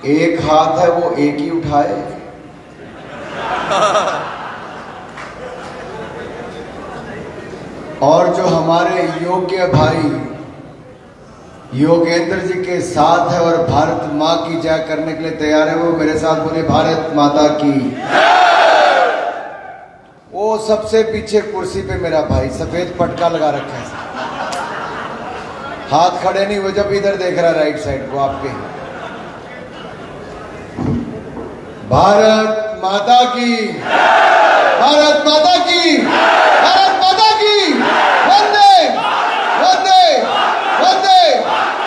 एक हाथ है वो एक ही उठाए। और जो हमारे योग्य भाई योगेंद्र जी के साथ है और भारत माँ की जय करने के लिए तैयार है, वो मेरे साथ बोले भारत माता की। वो सबसे पीछे कुर्सी पे मेरा भाई सफेद पटका लगा रखा है, हाथ खड़े नहीं, वो जब इधर देख रहा है राइट साइड को आपके। भारत माता की, भारत माता की, भारत माता की। वंदे वंदे वंदे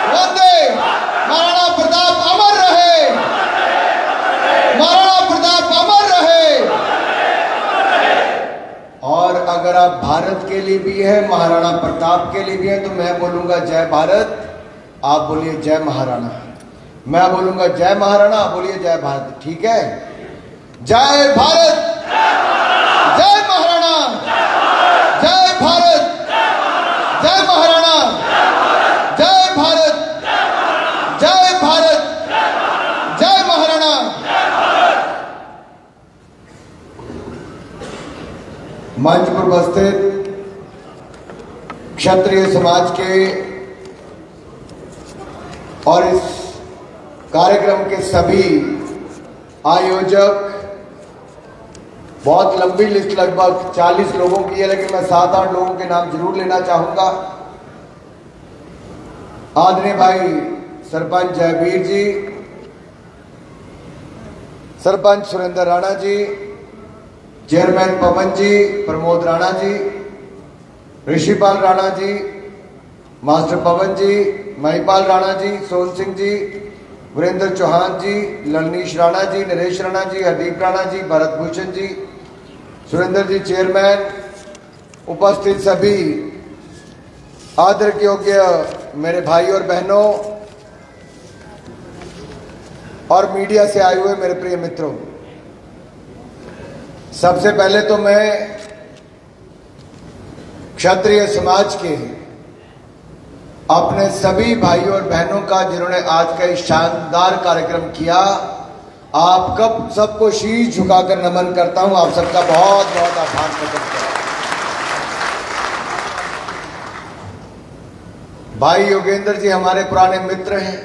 वंदे। महाराणा प्रताप अमर रहे, महाराणा प्रताप अमर रहे। और अगर आप भारत के लिए भी है, महाराणा प्रताप के लिए भी है, तो मैं बोलूंगा जय भारत, आप बोलिए जय महाराणा। मैं बोलूंगा जय महाराणा, आप बोलिए जय भारत। ठीक है? जय भारत, जय महाराणा, जय भारत, जय महाराणा, जय भारत, जय भारत, जय महाराणा। मंच पर उपस्थित क्षत्रिय समाज के और इस कार्यक्रम के सभी आयोजक, बहुत लंबी लिस्ट लगभग 40 लोगों की है, लेकिन मैं 7-8 लोगों के नाम जरूर लेना चाहूंगा। आदरणीय भाई सरपंच जयवीर जी, सरपंच सुरेंद्र राणा जी, चेयरमैन पवन जी, प्रमोद राणा जी, ऋषिपाल राणा जी, मास्टर पवन जी, महिपाल राणा जी, सोन सिंह जी, वीरेंद्र चौहान जी, ललनीश राणा जी, नरेश राणा जी, हरदीप राणा जी, भरत भूषण जी, सुरेंद्र जी चेयरमैन, उपस्थित सभी आदर के योग्य मेरे भाई और बहनों और मीडिया से आए हुए मेरे प्रिय मित्रों, सबसे पहले तो मैं क्षत्रिय समाज के अपने सभी भाइयों और बहनों का जिन्होंने आज का इस शानदार कार्यक्रम किया, आप कब सबको शीश झुकाकर नमन करता हूं। आप सबका बहुत बहुत आभार प्रकट करता हूं। भाई योगेंद्र जी हमारे पुराने मित्र हैं,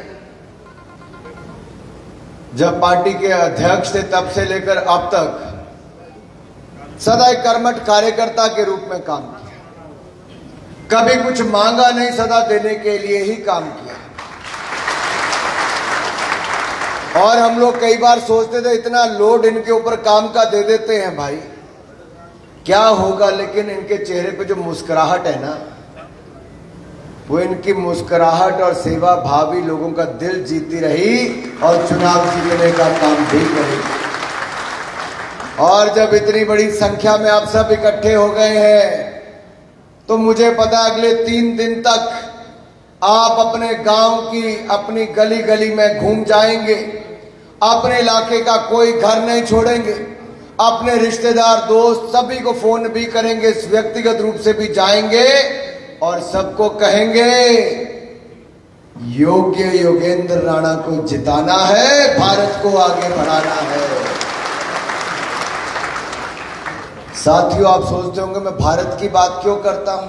जब पार्टी के अध्यक्ष थे तब से लेकर अब तक सदा एक कर्मठ कार्यकर्ता के रूप में काम किया, कभी कुछ मांगा नहीं, सदा देने के लिए ही काम किया। और हम लोग कई बार सोचते थे इतना लोड इनके ऊपर काम का दे देते हैं भाई, क्या होगा, लेकिन इनके चेहरे पे जो मुस्कुराहट है ना, वो इनकी मुस्कुराहट और सेवा भाव ही लोगों का दिल जीती रही और चुनाव जीतने का काम भी करेगी। और जब इतनी बड़ी संख्या में आप सब इकट्ठे हो गए हैं, तो मुझे पता अगले 3 दिन तक आप अपने गांव की अपनी गली गली में घूम जाएंगे, अपने इलाके का कोई घर नहीं छोड़ेंगे, अपने रिश्तेदार दोस्त सभी को फोन भी करेंगे, व्यक्तिगत रूप से भी जाएंगे और सबको कहेंगे योग्य योगेंद्र राणा को जिताना है, भारत को आगे बढ़ाना है। साथियों, आप सोचते होंगे मैं भारत की बात क्यों करता हूं।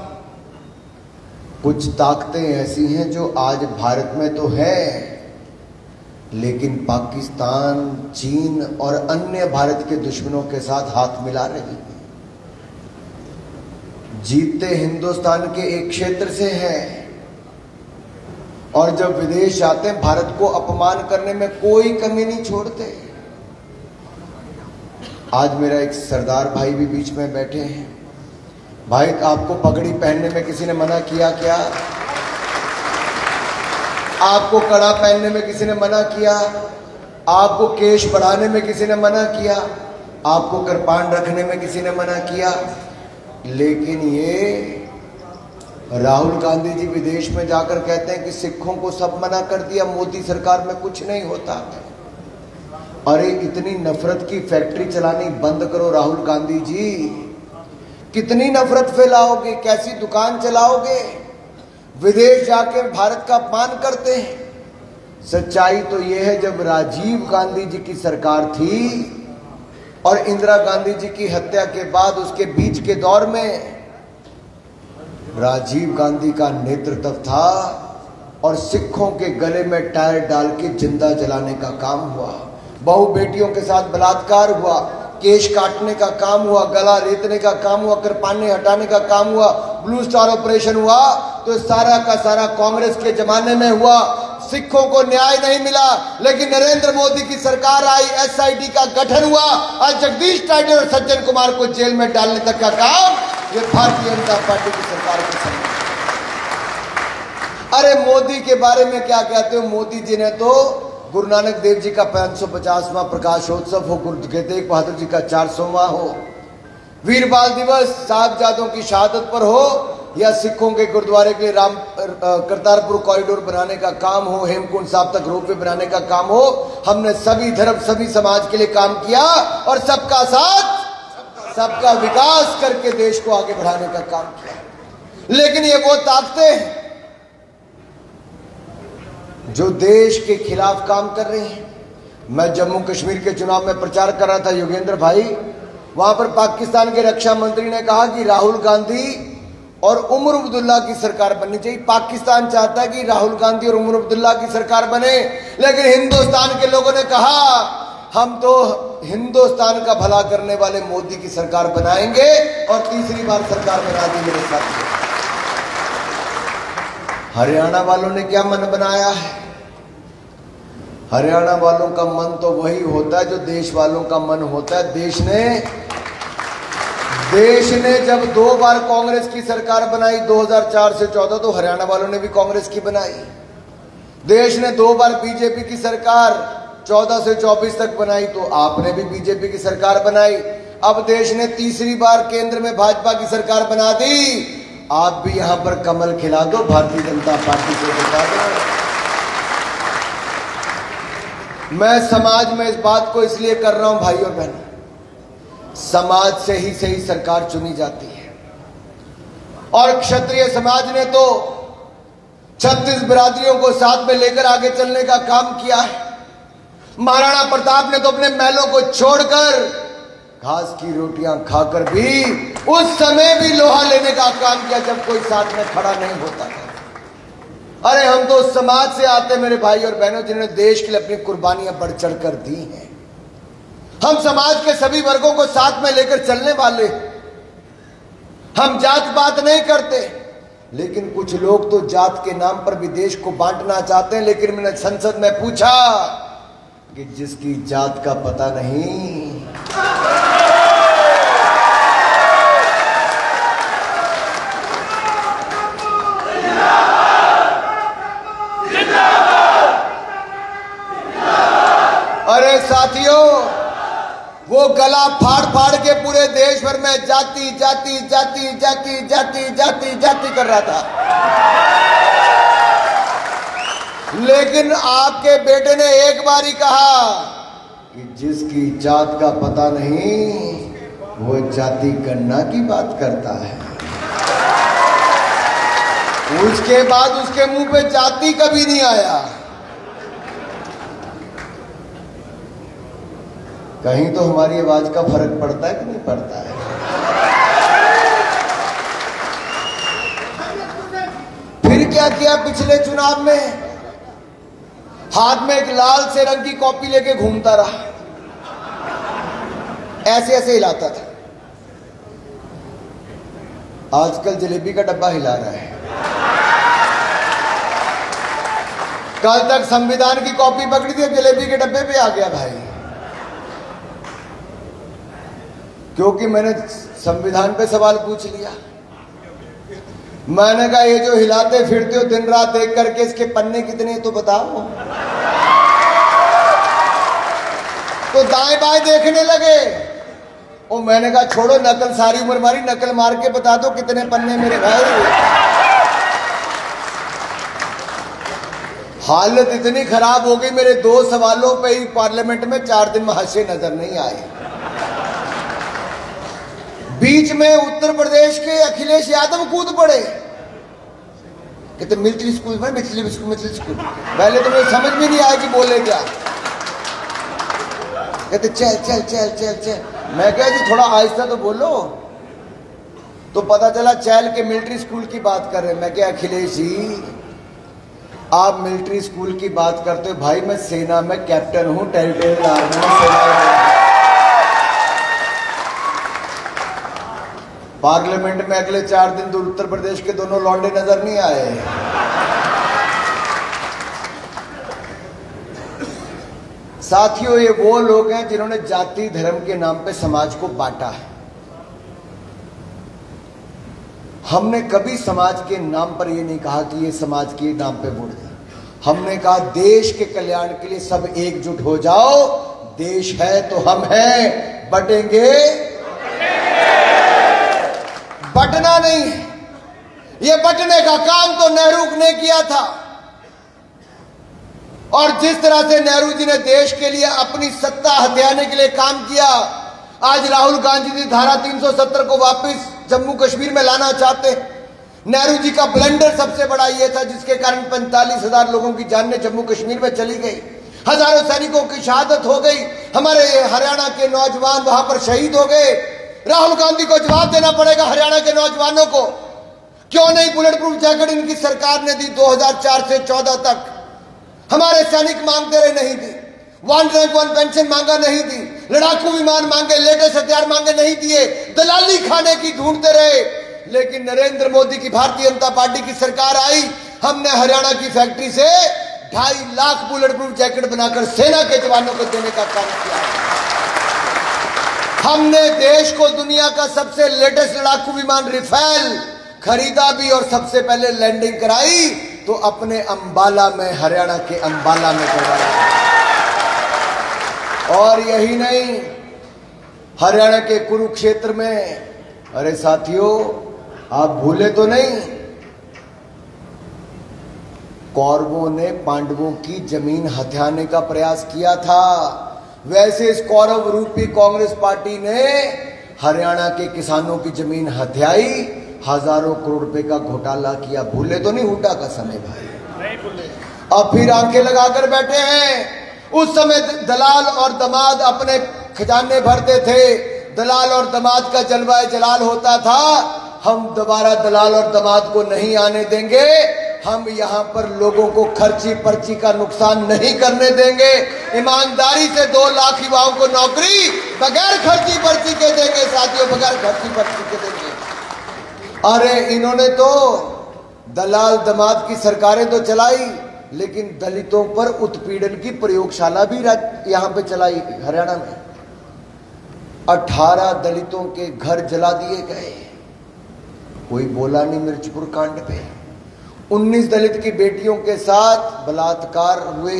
कुछ ताकतें ऐसी हैं जो आज भारत में तो है, लेकिन पाकिस्तान, चीन और अन्य भारत के दुश्मनों के साथ हाथ मिला रही है। जीतते हिंदुस्तान के एक क्षेत्र से हैं और जब विदेश जाते हैं भारत को अपमान करने में कोई कमी नहीं छोड़ते। आज मेरा एक सरदार भाई भी बीच में बैठे हैं। भाई, आपको पगड़ी पहनने में किसी ने मना किया क्या? आपको कड़ा पहनने में किसी ने मना किया? आपको केश बढ़ाने में किसी ने मना किया? आपको कृपाण रखने में किसी ने मना किया? लेकिन ये राहुल गांधी जी विदेश में जाकर कहते हैं कि सिखों को सब मना कर दिया, मोदी सरकार में कुछ नहीं होता है। अरे इतनी नफरत की फैक्ट्री चलानी बंद करो राहुल गांधी जी। कितनी नफरत फैलाओगे, कैसी दुकान चलाओगे? विदेश जाके भारत का अपमान करते हैं। सच्चाई तो यह है, जब राजीव गांधी जी की सरकार थी और इंदिरा गांधी जी की हत्या के बाद उसके बीच के दौर में राजीव गांधी का नेतृत्व था और सिखों के गले में टायर डाल के जिंदा जलाने का काम हुआ, बहू बेटियों के साथ बलात्कार हुआ, केश काटने का काम हुआ, गला रेतने का काम हुआ, कृपाने हटाने का काम हुआ, ब्लू स्टार ऑपरेशन हुआ। तो सारा का सारा कांग्रेस के जमाने में हुआ। सिखों को न्याय नहीं मिला, लेकिन नरेंद्र मोदी की सरकार आई, एसआईटी का गठन हुआ, आज जगदीश टाइटल और सज्जन कुमार को जेल में डालने तक का काम ये भारतीय जनता पार्टी की सरकार के समय। अरे मोदी के बारे में क्या कहते हो? मोदी जी ने तो गुरु नानक देव जी का 550वां प्रकाशोत्सव हो, गुरु तेग बहादुर जी का 400वां हो, वीर बाल दिवस, साहिबजादों की शहादत पर हो, या सिखों के गुरुद्वारे के लिए करतारपुर कॉरिडोर बनाने का काम हो, हेमकुंड साहब तक रोपवे बनाने का काम हो, हमने सभी धर्म सभी समाज के लिए काम किया और सबका साथ सबका विकास करके देश को आगे बढ़ाने का काम किया। लेकिन ये वो ताकतें हैं जो देश के खिलाफ काम कर रही हैं। मैं जम्मू कश्मीर के चुनाव में प्रचार कर रहा था, योगेंद्र भाई, वहां पर पाकिस्तान के रक्षा मंत्री ने कहा कि राहुल गांधी और उमर अब्दुल्ला की सरकार बननी चाहिए। पाकिस्तान चाहता है कि राहुल गांधी और उमर अब्दुल्ला की सरकार बने, लेकिन हिंदुस्तान के लोगों ने कहा हम तो हिंदुस्तान का भला करने वाले मोदी की सरकार बनाएंगे, और तीसरी बार सरकार बना दी मेरे साथ। हरियाणा वालों ने क्या मन बनाया है? हरियाणा वालों का मन तो वही होता है जो देश वालों का मन होता है। देश ने जब 2 बार कांग्रेस की सरकार बनाई, 2004 से 14, तो हरियाणा वालों ने भी कांग्रेस की बनाई। देश ने 2 बार बीजेपी की सरकार 14 से 24 तक बनाई, तो आपने भी बीजेपी की सरकार बनाई। अब देश ने तीसरी बार केंद्र में भाजपा की सरकार बना दी, आप भी यहां पर कमल खिला दो, भारतीय जनता पार्टी को जिता दो। मैं समाज में इस बात को इसलिए कर रहा हूं भाई और बहन, समाज से ही सही सरकार चुनी जाती है, और क्षत्रिय समाज ने तो 36 बिरादरियों को साथ में लेकर आगे चलने का काम किया है। महाराणा प्रताप ने तो अपने महलों को छोड़कर घास की रोटियां खाकर भी उस समय भी लोहा लेने का काम किया जब कोई साथ में खड़ा नहीं होता था। अरे हम तो उस समाज से आते मेरे भाई और बहनों जिन्होंने देश के लिए अपनी कुर्बानियां बढ़ चढ़ कर दी हैं। हम समाज के सभी वर्गों को साथ में लेकर चलने वाले, हम जात पात नहीं करते, लेकिन कुछ लोग तो जात के नाम पर भी देश को बांटना चाहते हैं। लेकिन मैंने संसद में पूछा कि जिसकी जात का पता नहीं, अरे साथियों, वो गला फाड़ फाड़ के पूरे देश भर में जाति जाति जाति जाति जाति जाति जाति कर रहा था, लेकिन आपके बेटे ने एक बार ही कहा कि जिसकी जात का पता नहीं वो जाति गणना की बात करता है। उसके बाद उसके मुंह पे जाति कभी नहीं आया। कहीं तो हमारी आवाज का फर्क पड़ता है कि नहीं पड़ता है? फिर क्या किया पिछले चुनाव में? हाथ में एक लाल से रंग की कॉपी लेके घूमता रहा, ऐसे ऐसे हिलाता था। आजकल जलेबी का डब्बा हिला रहा है। कल तक संविधान की कॉपी पकड़ी थी, जलेबी के डब्बे पे आ गया भाई। क्योंकि मैंने संविधान पे सवाल पूछ लिया। मैंने कहा ये जो हिलाते फिरते हो दिन रात देख करके, इसके पन्ने कितने तो बताओ। तो दाएं बाएं देखने लगे। और मैंने कहा छोड़ो नकल, सारी उम्र मारी, नकल मार के बता दो कितने पन्ने मेरे भाई। हालत इतनी खराब हो गई, मेरे 2 सवालों पे ही पार्लियामेंट में 4 दिन महाशय नजर नहीं आए। बीच में उत्तर प्रदेश के अखिलेश यादव कूद पड़े। कहते मिलिट्री स्कूल में, मिलिट्री स्कूल। पहले तो मुझे समझ में नहीं आया कि बोले क्या। कहते चल चल चल चल चल। मैं कहा जी थोड़ा आहिस्ता तो बोलो। तो पता चला चैल के मिलिट्री स्कूल की बात कर रहे। मैं क्या अखिलेश जी आप मिलिट्री स्कूल की बात करते हो, भाई मैं सेना में कैप्टन हूं, टेरिटोरियल आर्मी में सेना। पार्लियामेंट में अगले 4 दिन तो उत्तर प्रदेश के दोनों लौंडे नजर नहीं आए। साथियों ये वो लोग हैं जिन्होंने जाति धर्म के नाम पे समाज को बांटा है। हमने कभी समाज के नाम पर ये नहीं कहा कि ये समाज के नाम पे वोट दें। हमने कहा देश के कल्याण के लिए सब एकजुट हो जाओ। देश है तो हम हैं, बटेंगे बटना नहीं। ये बटने का काम तो नेहरू ने किया था। और जिस तरह से नेहरू जी ने देश के लिए अपनी सत्ता हथियाने के लिए काम किया, आज राहुल गांधी जी धारा 370 को वापस जम्मू कश्मीर में लाना चाहते। नेहरू जी का ब्लंडर सबसे बड़ा यह था जिसके कारण 45,000 लोगों की जानें जम्मू कश्मीर में चली गई, हजारों सैनिकों की शहादत हो गई, हमारे हरियाणा के नौजवान वहां पर शहीद हो गए। राहुल गांधी को जवाब देना पड़ेगा हरियाणा के नौजवानों को, क्यों नहीं बुलेट प्रूफ जैकेट इनकी सरकार ने दी 2004 से 14 तक। हमारे सैनिक मांगते रहे, नहीं दी। 1 रैंक 1 पेंशन मांगा, नहीं दी। लड़ाकू विमान मांगे, लेटेस्ट हथियार मांगे, नहीं दिए। दलाली खाने की ढूंढते रहे। लेकिन नरेंद्र मोदी की भारतीय जनता पार्टी की सरकार आई, हमने हरियाणा की फैक्ट्री से 2.5 लाख बुलेट प्रूफ जैकेट बनाकर सेना के जवानों को देने का काम किया। हमने देश को दुनिया का सबसे लेटेस्ट लड़ाकू विमान राफेल खरीदा भी और सबसे पहले लैंडिंग कराई तो अपने अंबाला में, हरियाणा के अंबाला में करवाई। और यही नहीं, हरियाणा के कुरुक्षेत्र में, अरे साथियों आप भूले तो नहीं, कौरवों ने पांडवों की जमीन हथियाने का प्रयास किया था। वैसे इस कौरव रूपी कांग्रेस पार्टी ने हरियाणा के किसानों की जमीन हथियाई, हजारों करोड़ रुपए का घोटाला किया। भूले तो नहीं हुड्डा का समय भाई? नहीं भूले। अब फिर आंखें लगाकर बैठे हैं। उस समय दलाल और दमाद अपने खजाने भरते थे, दलाल और दमाद का जलवा जलाल होता था। हम दोबारा दलाल और दमाद को नहीं आने देंगे। हम यहाँ पर लोगों को खर्ची पर्ची का नुकसान नहीं करने देंगे। ईमानदारी से 2 लाख युवाओं को नौकरी बगैर खर्ची पर्ची के देंगे साथियों, बगैर खर्ची पर्ची के देंगे। अरे इन्होंने तो दलाल दमाद की सरकारें तो चलाई, लेकिन दलितों पर उत्पीड़न की प्रयोगशाला भी यहाँ पे चलाई हरियाणा में। 18 दलितों के घर जला दिए गए, कोई बोला नहीं मिर्चपुर कांड पे। 19 दलित की बेटियों के साथ बलात्कार हुए,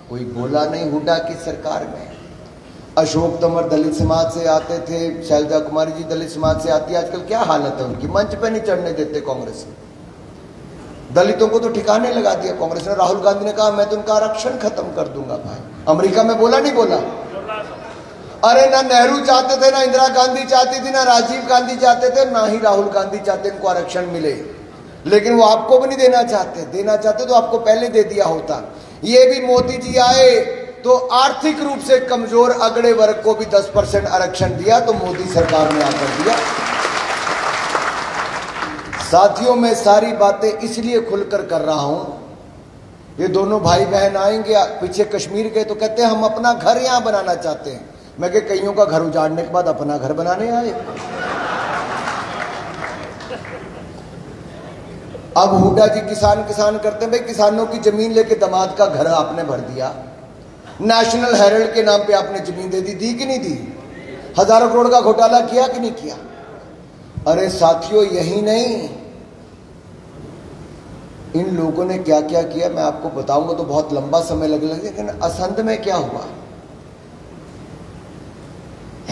कोई बोला नहीं हुड्डा की सरकार में। अशोक तंवर दलित समाज से आते थे, शैलजा कुमारी जी दलित समाज से आती है। आजकल क्या हालत है उनकी, मंच पे नहीं चढ़ने देते कांग्रेस। दलितों को तो ठिकाने लगा दिया कांग्रेस ने। राहुल गांधी ने कहा मैं तो उनका आरक्षण खत्म कर दूंगा भाई। अमेरिका में बोला नहीं बोला? अरे ना नेहरू चाहते थे, ना इंदिरा गांधी चाहती थी, ना राजीव गांधी चाहते थे, ना ही राहुल गांधी चाहते इनको आरक्षण मिले। लेकिन वो आपको भी नहीं देना चाहते। देना चाहते तो आपको पहले दे दिया होता। ये भी मोदी जी आए तो आर्थिक रूप से कमजोर अगड़े वर्ग को भी 10% आरक्षण दिया, तो मोदी सरकार ने आकर दिया। साथियों मैं सारी बातें इसलिए खुलकर कर रहा हूं, ये दोनों भाई बहन आएंगे, पीछे कश्मीर गए तो कहते हैं हम अपना घर यहां बनाना चाहते हैं। मैं कह कईयों का घर उजाड़ने के बाद अपना घर बनाने आए। अब हुड्डा जी किसान किसान करते हैं। भाई किसानों की जमीन लेके दमाद का घर आपने भर दिया। नेशनल हेराल्ड के नाम पे आपने जमीन दे दी कि नहीं दी? हजारों करोड़ का घोटाला किया कि नहीं किया? अरे साथियों यही नहीं, इन लोगों ने क्या क्या किया मैं आपको बताऊंगा तो बहुत लंबा समय लगेगा। लेकिन असंध में क्या हुआ,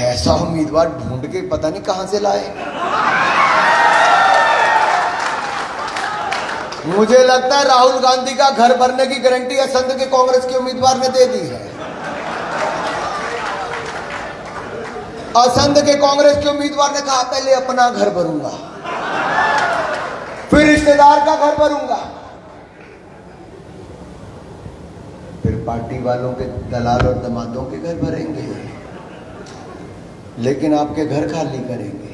ऐसा उम्मीदवार ढूंढ के पता नहीं कहां से लाए। मुझे लगता है राहुल गांधी का घर भरने की गारंटी असंध के कांग्रेस के उम्मीदवार ने दे दी है। असंध के कांग्रेस के उम्मीदवार ने कहा पहले अपना घर भरूंगा, फिर रिश्तेदार का घर भरूंगा, पार्टी वालों के दलाल और दमादों के घर भरेंगे, लेकिन आपके घर खाली करेंगे।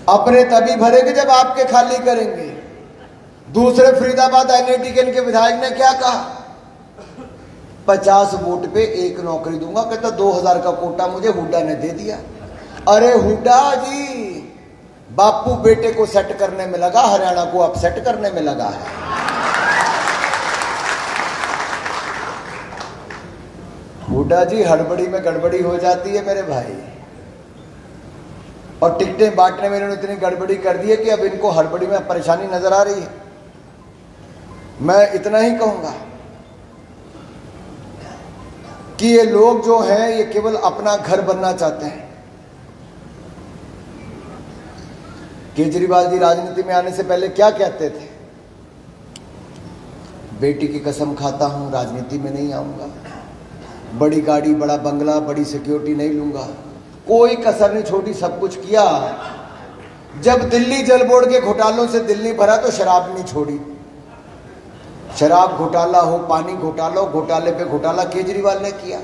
अपने तभी भरेंगे जब आपके खाली करेंगे। दूसरे फरीदाबाद एनआईटी के इनके विधायक ने क्या कहा, 50 वोट पे एक नौकरी दूंगा। कहता 2000 का कोटा मुझे हुड्डा ने दे दिया। अरे हुड्डा जी, बापू बेटे को सेट करने में लगा, हरियाणा को अपसेट करने में लगा है। हुड्डा जी, हड़बड़ी में गड़बड़ी हो जाती है मेरे भाई, और टिकटें बांटने में इन्होंने इतनी गड़बड़ी कर दी है कि अब इनको हड़बड़ी में परेशानी नजर आ रही है। मैं इतना ही कहूंगा कि ये लोग जो हैं ये केवल अपना घर बनना चाहते हैं। केजरीवाल जी राजनीति में आने से पहले क्या कहते थे, बेटी की कसम खाता हूं राजनीति में नहीं आऊंगा, बड़ी गाड़ी, बड़ा बंगला, बड़ी सिक्योरिटी नहीं लूंगा, कोई कसर नहीं छोड़ी, सब कुछ किया। जब दिल्ली जल बोर्ड के घोटालों से दिल्ली भरा तो शराब नहीं छोड़ी। शराब घोटाला हो, पानी घोटाला हो, घोटाले पे घोटाला केजरीवाल ने किया।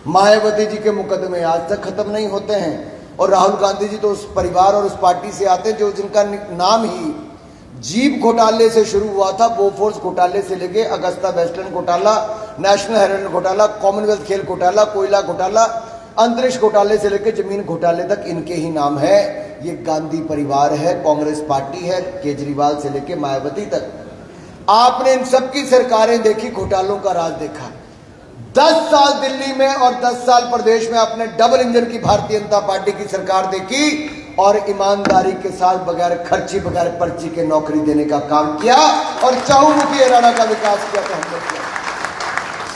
मायावती जी के मुकदमे आज तक खत्म नहीं होते हैं, और राहुल गांधी जी तो उस परिवार और उस पार्टी से आते हैं जो जिनका नाम ही जीप घोटाले से शुरू हुआ था, बोफोर्स घोटाले से लेके अगस्ता वेस्टलैंड घोटाला, नेशनल हेराल्ड घोटाला, कॉमनवेल्थ खेल घोटाला, कोयला घोटाला, अंतरिक्ष घोटाले से लेकर जमीन घोटाले तक इनके ही नाम है। ये गांधी परिवार है, कांग्रेस पार्टी है, केजरीवाल से लेकर मायावती तक। आपने इन सबकी सरकारें देखी, घोटालों का राज देखा। 10 साल दिल्ली में और 10 साल प्रदेश में आपने डबल इंजन की भारतीय जनता पार्टी की सरकार देखी, और ईमानदारी के साथ बगैर खर्ची, बगैर पर्ची के नौकरी देने का काम किया, और चहुमुखी हरियाणा का विकास किया। तो हमने किया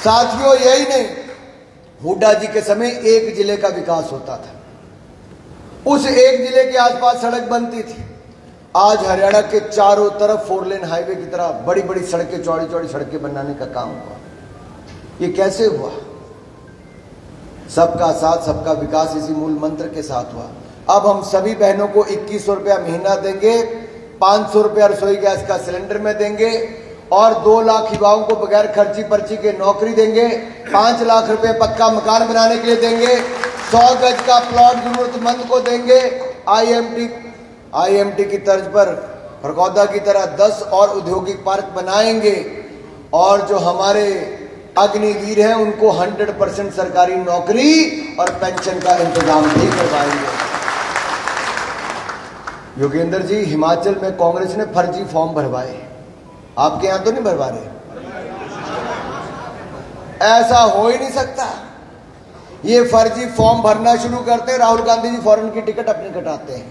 साथियों, यही नहीं, हुड्डा जी के समय एक जिले का विकास होता था, उस एक जिले के आसपास सड़क बनती थी। आज हरियाणा के चारों तरफ 4 लेन हाईवे की तरह बड़ी बड़ी सड़कें, चौड़ी चौड़ी सड़कें बनाने का काम हुआ। ये कैसे हुआ? सबका साथ, सबका विकास, इसी मूल मंत्र के साथ हुआ। अब हम सभी बहनों को 2100 रुपया महीना देंगे, 500 रुपया रसोई गैस का सिलेंडर में देंगे, और 2 लाख युवाओं को बगैर खर्ची पर्ची के नौकरी देंगे, 5 लाख रुपए पक्का मकान बनाने के लिए देंगे, 100 गज का प्लॉट जरूरतमंद को देंगे। आईएमटी की तर्ज पर फरकौदा की तरह 10 और औद्योगिक पार्क बनाएंगे, और जो हमारे अग्निवीर हैं उनको 100% सरकारी नौकरी और पेंशन का इंतजाम भी करवाएंगे। योगेंद्र जी, हिमाचल में कांग्रेस ने फर्जी फॉर्म भरवाए, आपके यहां तो नहीं भरवा रहे? ऐसा हो ही नहीं सकता। ये फर्जी फॉर्म भरना शुरू करते, राहुल गांधी जी फॉरेन की टिकट अपनी कटाते हैं,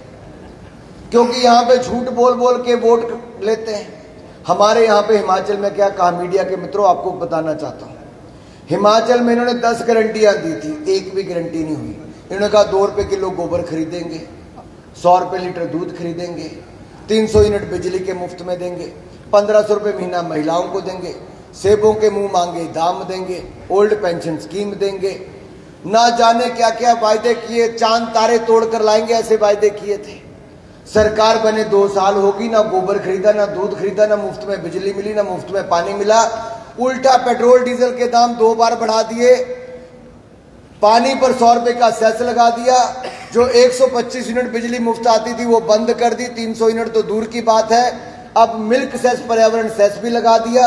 क्योंकि यहां पे झूठ बोल बोल के वोट लेते हैं। हमारे यहां पे हिमाचल में क्या कहा, मीडिया के मित्रों आपको बताना चाहता हूं। हिमाचल में इन्होंने 10 गारंटियां दी थी, एक भी गारंटी नहीं हुई। इन्होंने कहा 2 रुपए किलो गोबर खरीदेंगे, 100 रुपए लीटर दूध खरीदेंगे, 300 यूनिट बिजली के मुफ्त में देंगे, 1500 रुपए महीना महिलाओं को देंगे, सेबों के मुंह मांगे दाम देंगे, ओल्ड पेंशन स्कीम देंगे, ना जाने क्या क्या वायदे किए, चांद तारे तोड़कर लाएंगे, ऐसे वायदे किए थे। सरकार बने 2 साल होगी, ना गोबर खरीदा, ना दूध खरीदा, ना मुफ्त में बिजली मिली, ना मुफ्त में पानी मिला। उल्टा पेट्रोल डीजल के दाम 2 बार बढ़ा दिए, पानी पर 100 रुपए का सेस लगा दिया, जो 125 यूनिट बिजली मुफ्त आती थी वो बंद कर दी, 300 यूनिट तो दूर की बात है, अब मिल्क सेस, पर्यावरण सेस भी लगा दिया,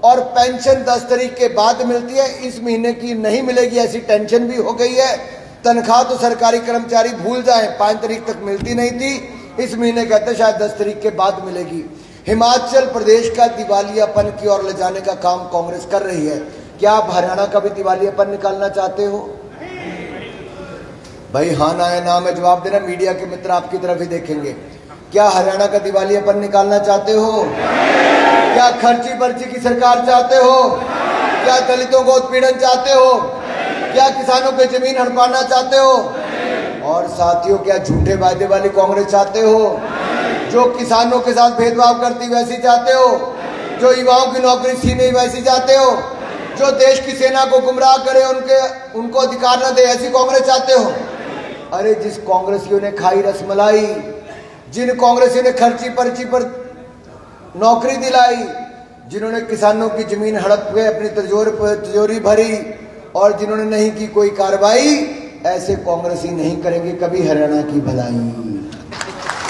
और पेंशन 10 तारीख के बाद मिलती है, इस महीने की नहीं मिलेगी ऐसी टेंशन भी हो गई है। तनख्वाह तो सरकारी कर्मचारी भूल जाएं, 5 तारीख तक मिलती नहीं थी, इस महीने कहते शायद 10 तारीख के बाद मिलेगी। हिमाचल प्रदेश का दिवालियापन की ओर ले जाने का काम कांग्रेस कर रही है। क्या आप हरियाणा का भी दिवालियापन निकालना चाहते हो? भाई हाँ ना है, नाम है, जवाब देना। मीडिया के मित्र आपकी तरफ ही देखेंगे। क्या हरियाणा का दिवालियापन निकालना चाहते हो? क्या खर्ची पर्ची की सरकार चाहते हो? क्या दलितों को उत्पीड़न चाहते हो? क्या किसानों की जमीन हड़पाना चाहते हो? और साथियों, क्या झूठे वायदे वाली कांग्रेस चाहते हो, जो किसानों के साथ भेदभाव करती वैसी चाहते हो, जो युवाओं की नौकरी छीने वैसी चाहते हो, जो देश की सेना को गुमराह करे, उनको अधिकार न दे, ऐसी कांग्रेस चाहते हो? अरे जिस कांग्रेसियों ने खाई रसमलाई, जिन कांग्रेसियों ने खर्ची पर्ची पर नौकरी दिलाई, जिन्होंने किसानों की जमीन हड़प के अपनी तिजोरी भरी और जिन्होंने नहीं की कोई कार्रवाई, ऐसे कांग्रेसी नहीं करेंगे कभी हरियाणा की भलाई।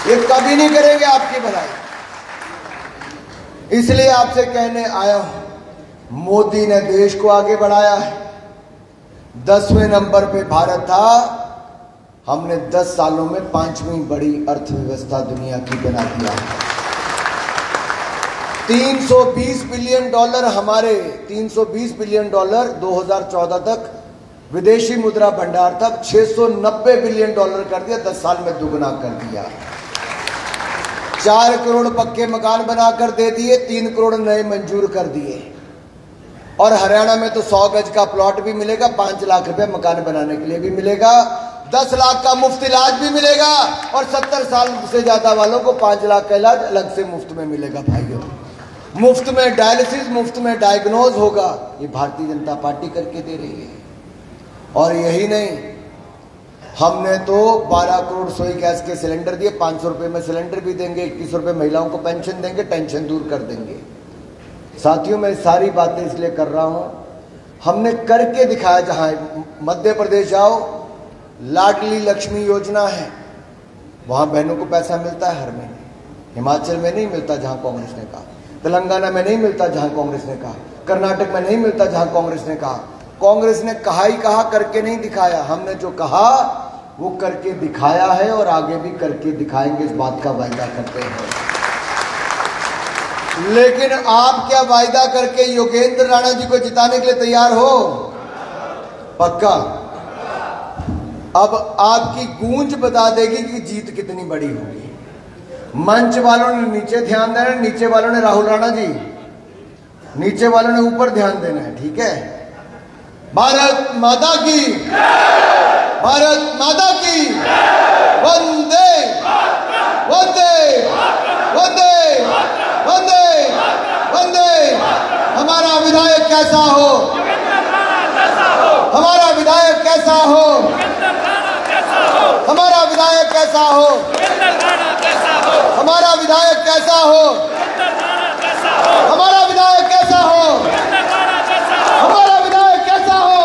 ये कभी नहीं करेंगे आपकी भलाई। इसलिए आपसे कहने आया हूं, मोदी ने देश को आगे बढ़ाया है। 10वें नंबर पे भारत था, हमने 10 सालों में 5वीं बड़ी अर्थव्यवस्था दुनिया की बना दिया है। 320 बिलियन डॉलर हमारे 320 बिलियन डॉलर 2014 तक विदेशी मुद्रा भंडार था, 690 बिलियन डॉलर कर दिया, 10 साल में दुगना कर दिया। 4 करोड़ पक्के मकान बनाकर दे दिए, 3 करोड़ नए मंजूर कर दिए। और हरियाणा में तो 100 गज का प्लॉट भी मिलेगा, 5 लाख रुपए मकान बनाने के लिए भी मिलेगा, 10 लाख का मुफ्त इलाज भी मिलेगा और 70 साल से ज्यादा वालों को 5 लाख का इलाज अलग से मुफ्त में मिलेगा। भाइयों, मुफ्त में डायलिसिस, मुफ्त में डायग्नोज होगा। ये भारतीय जनता पार्टी करके दे रही है। और यही नहीं, हमने तो 12 करोड़ रसोई गैस के सिलेंडर दिए, 500 रुपए में सिलेंडर भी देंगे, 21 रुपए महिलाओं को पेंशन देंगे, टेंशन दूर कर देंगे। साथियों, मैं सारी बातें इसलिए कर रहा हूं, हमने करके दिखाया। जहां मध्य प्रदेश जाओ, लाडली लक्ष्मी योजना है, वहां बहनों को पैसा मिलता है हर महीने। हिमाचल में नहीं मिलता जहां कांग्रेस ने कहा, तेलंगाना में नहीं मिलता जहां कांग्रेस ने कहा, कर्नाटक में नहीं मिलता जहां कांग्रेस ने कहा। कांग्रेस ने कहा ही कहा, करके नहीं दिखाया। हमने जो कहा वो करके दिखाया है और आगे भी करके दिखाएंगे, इस बात का वायदा करते हैं। लेकिन आप क्या वायदा करके योगेंद्र राणा जी को जिताने के लिए तैयार हो? पक्का? अब आपकी गूंज बता देगी कि जीत कितनी बड़ी होगी। मंच वालों ने नीचे ध्यान देना है, नीचे वालों ने राहुल राणा जी, नीचे वालों ने ऊपर ध्यान देना है, ठीक है? भारत माता की, भारत माता की, वंदे वंदे वंदे वंदे वंदे। हमारा विधायक कैसा हो, हमारा विधायक कैसा हो, हमारा विधायक कैसा हो, हमारा विधायक कैसा हो, हमारा विधायक कैसा हो, हमारा विधायक कैसा हो,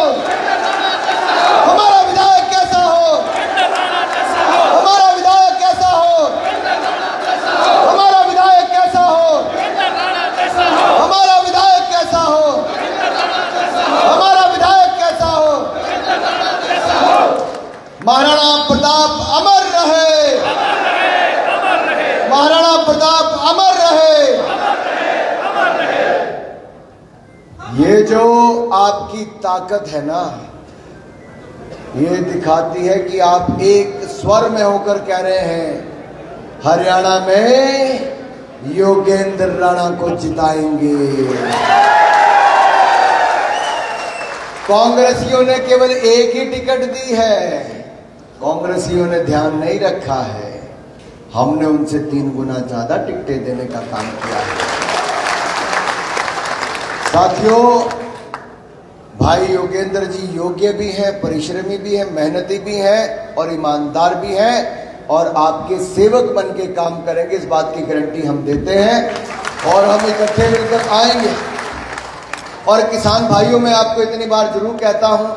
हमारा विधायक कैसा हो, हमारा विधायक कैसा हो, हमारा विधायक कैसा हो, हमारा विधायक कैसा हो, हमारा विधायक कैसा हो। महाराणा प्रताप अमर रहे, महाराणा प्रताप अमर रहे। ये जो आपकी ताकत है ना, ये दिखाती है कि आप एक स्वर में होकर कह रहे हैं हरियाणा में योगेंद्र राणा को जिताएंगे। कांग्रेसियों ने केवल एक ही टिकट दी है, कांग्रेसियों ने ध्यान नहीं रखा है, हमने उनसे 3 गुना ज्यादा टिकटें देने का काम किया है। साथियों, भाई योगेंद्र जी योग्य भी हैं, परिश्रमी भी हैं, मेहनती भी हैं और ईमानदार भी हैं और आपके सेवक बन के काम करेंगे, इस बात की गारंटी हम देते हैं। और हम इकट्ठे मिलकर आएंगे। और किसान भाइयों, मैं आपको इतनी बार जरूर कहता हूं,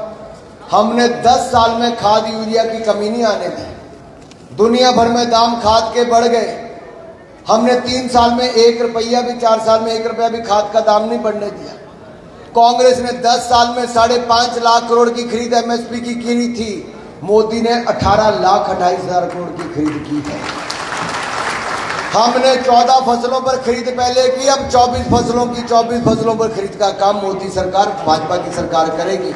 हमने 10 साल में खाद यूरिया की कमी नहीं आने दी। दुनिया भर में दाम खाद के बढ़ गए, हमने 3 साल में 1 रुपया भी, 4 साल में 1 रुपया भी खाद का दाम नहीं बढ़ने दिया। कांग्रेस ने 10 साल में 5.5 लाख करोड़ की खरीद एमएसपी की की थी, मोदी ने 18,28,000 करोड़ की खरीद की है। हमने 14 फसलों पर खरीद पहले की, अब 24 फसलों पर खरीद का काम मोदी सरकार, भाजपा की सरकार करेगी।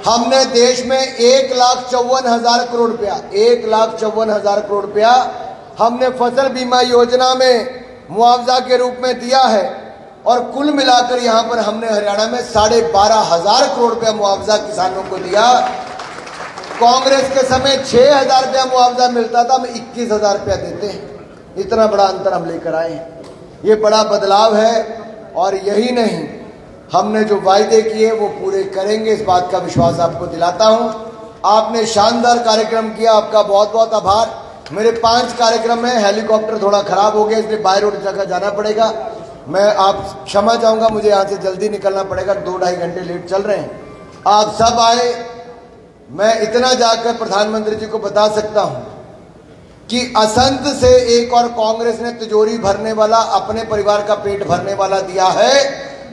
हमने देश में 1,54,000 करोड़ रुपया, 1,54,000 करोड़ रुपया हमने फसल बीमा योजना में मुआवजा के रूप में दिया है। और कुल मिलाकर यहां पर हमने हरियाणा में 12,500 करोड़ रुपया मुआवजा किसानों को दिया। कांग्रेस के समय 6,000 रुपया मुआवजा मिलता था, हम 21,000 रुपया देते हैं। इतना बड़ा अंतर हम लेकर आए हैं, ये बड़ा बदलाव है। और यही नहीं, हमने जो वायदे किए वो पूरे करेंगे, इस बात का विश्वास आपको दिलाता हूं। आपने शानदार कार्यक्रम किया, आपका बहुत बहुत आभार। मेरे 5 कार्यक्रम में हेलीकॉप्टर थोड़ा खराब हो गया, इसलिए बाय रोड जगह जाना पड़ेगा। मैं आप क्षमा चाहूंगा, मुझे यहां से जल्दी निकलना पड़ेगा, 2-2.5 घंटे लेट चल रहे हैं। आप सब आए, मैं इतना जाकर प्रधानमंत्री जी को बता सकता हूं कि असंत से एक और कांग्रेस ने तिजोरी भरने वाला, अपने परिवार का पेट भरने वाला दिया है,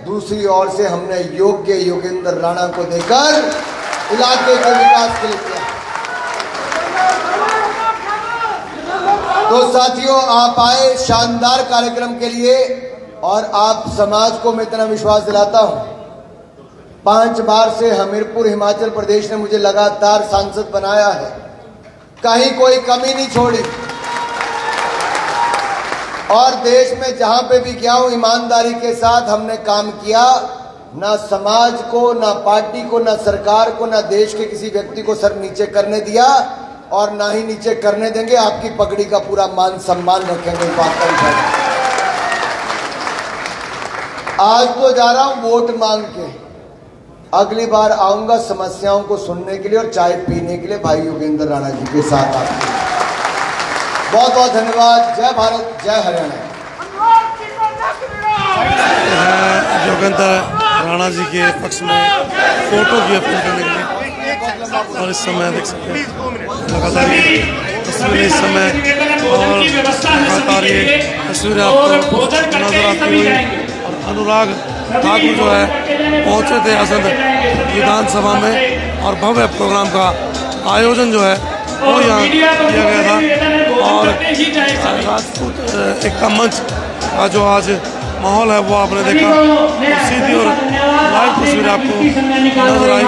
दूसरी ओर से हमने योग्य योगेंद्र राणा को देकर इलाके के विकास के लिए किया। तो साथियों, आप आए शानदार कार्यक्रम के लिए, और आप समाज को मैं इतना विश्वास दिलाता हूं, 5 बार से हमीरपुर हिमाचल प्रदेश ने मुझे लगातार सांसद बनाया है, कहीं कोई कमी नहीं छोड़ी, और देश में जहां पे भी गया हूं ईमानदारी के साथ हमने काम किया। ना समाज को, ना पार्टी को, ना सरकार को, ना देश के किसी व्यक्ति को सर नीचे करने दिया, और ना ही नीचे करने देंगे। आपकी पगड़ी का पूरा मान सम्मान रखेंगे, इस बात का। आज तो जा रहा हूं वोट मांग के, अगली बार आऊंगा समस्याओं को सुनने के लिए और चाय पीने के लिए भाई योगेंद्र राणा जी के साथ। आपके बहुत बहुत धन्यवाद। जय भारत, जय हरियाणा। योगेंद्र राणा जी के पक्ष में फोटो की अपील करने के लिए, और इस समय देख सकते हैं लगातार ये तस्वीरें इस समय, और लगातार ये तस्वीरें आपको नजर आती हुई। और अनुराग ठाकुर जो है पहुंचे थे असंध विधानसभा में, और भव्य प्रोग्राम का आयोजन जो है वो यहाँ किया गया था। और राजपूत एकता मंच का जो आज माहौल है वो आपने देखा, और सीधी और लाइव तस्वीर आपको नजर आई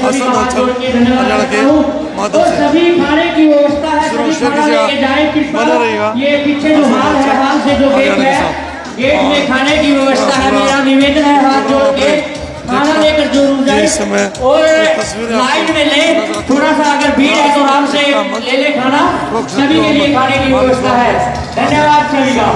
असंध अंचल हरियाणा के माध्यम से। बने रहेगा हरियाणा के साथ। गेट में खाने की व्यवस्था है, मेरा निवेदन है हाथ जोड़ के खाना लेकर जरूर जाए, और लाइन में ले, थोड़ा सा अगर भीड़ है तो आराम से ले ले खाना, सभी के लिए खाने की व्यवस्था है। धन्यवाद सभी का।